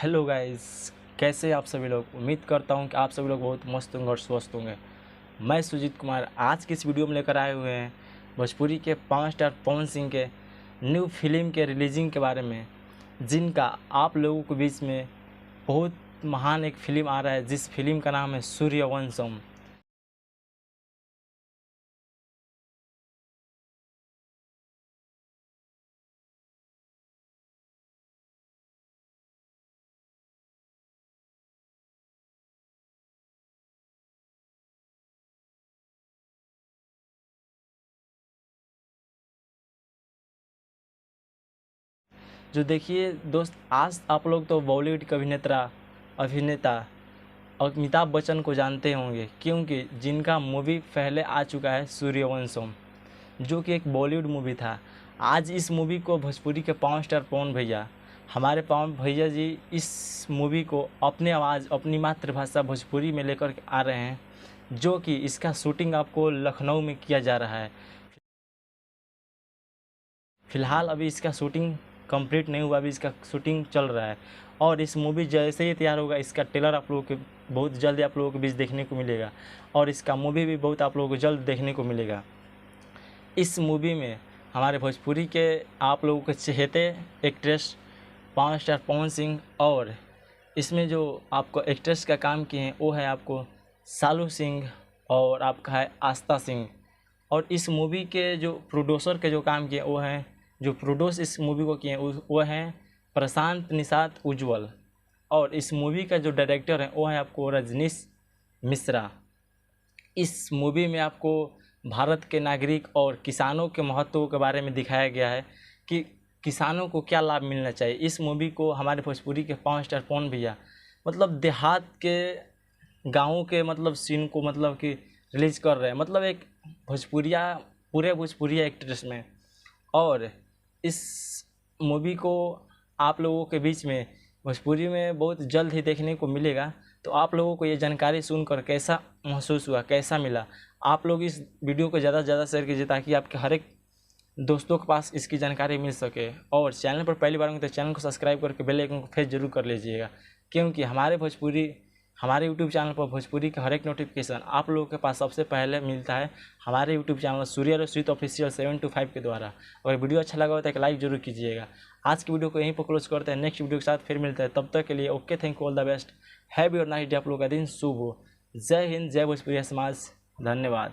Hello guys, कैसे हैं आप सभी लोग। उम्मीद करता हूं कि आप सभी लोग बहुत मस्त होंगे और स्वस्थ होंगे। मैं सुजीत कुमार आज की इस वीडियो में लेकर आए हुए हैं भोजपुरी के 5 स्टार पवन सिंह के न्यू फिल्म के रिलीजिंग के बारे में, जिनका आप लोगों के बीच में बहुत महान एक फ़िल्म आ रहा है, जिस फिल्म का नाम है सूर्यवंशम। जो देखिए दोस्त, आज आप लोग तो बॉलीवुड के अभिनेता अमिताभ बच्चन को जानते होंगे, क्योंकि जिनका मूवी पहले आ चुका है सूर्यवंशम, जो कि एक बॉलीवुड मूवी था। आज इस मूवी को भोजपुरी के पावर स्टार पवन भैया, हमारे पवन भैया जी इस मूवी को अपने आवाज़, अपनी मातृभाषा भोजपुरी में लेकर आ रहे हैं, जो कि इसका शूटिंग आपको लखनऊ में किया जा रहा है। फ़िलहाल अभी इसका शूटिंग कंप्लीट नहीं हुआ, अभी इसका शूटिंग चल रहा है। और इस मूवी जैसे ही तैयार होगा, इसका ट्रेलर आप लोगों के बहुत जल्द आप लोगों के बीच देखने को मिलेगा, और इसका मूवी भी बहुत आप लोगों को जल्द देखने को मिलेगा। इस मूवी में हमारे भोजपुरी के आप लोगों के चहेते actress power star Pawan Singh, और इसमें जो आपको एक्ट्रेस का काम किए हैं वो है आपको सालू सिंह और आपका है आस्था सिंह। और इस मूवी के जो प्रोड्यूसर के जो काम किए वो हैं, जो प्रोड्यूस इस मूवी को किए वो हैं प्रशांत निषाद उज्ज्वल। और इस मूवी का जो डायरेक्टर है वो है आपको रजनीश मिश्रा। इस मूवी में आपको भारत के नागरिक और किसानों के महत्व के बारे में दिखाया गया है कि किसानों को क्या लाभ मिलना चाहिए। इस मूवी को हमारे भोजपुरी के पावर स्टार पवन भैया मतलब देहात के गाँवों के मतलब सीन को मतलब कि रिलीज कर रहे हैं, मतलब एक पूरे भोजपुरिया एक्ट्रेस में। और इस मूवी को आप लोगों के बीच में भोजपुरी में बहुत जल्द ही देखने को मिलेगा। तो आप लोगों को ये जानकारी सुनकर कैसा महसूस हुआ, कैसा मिला, आप लोग इस वीडियो को ज़्यादा से ज़्यादा शेयर कीजिए, ताकि आपके हर एक दोस्तों के पास इसकी जानकारी मिल सके। और चैनल पर पहली बार होंगे तो चैनल को सब्सक्राइब करके बेल आइकन को प्रेस जरूर कर लीजिएगा, क्योंकि हमारे यूट्यूब चैनल पर भोजपुरी का हर एक नोटिफिकेशन आप लोगों के पास सबसे पहले मिलता है हमारे YouTube channel Surya Rashmit official 725 के द्वारा। अगर वीडियो अच्छा लगा हो तो एक लाइक जरूर कीजिएगा। आज की वीडियो को यहीं पर क्लोज करते हैं, नेक्स्ट वीडियो के साथ फिर मिलते हैं। तब तक के लिए okay, thank you, all the best, have your night day. आप लोगों का दिन शुभ हो। जय हिंद, जय भोजपुरिया समाज, धन्यवाद।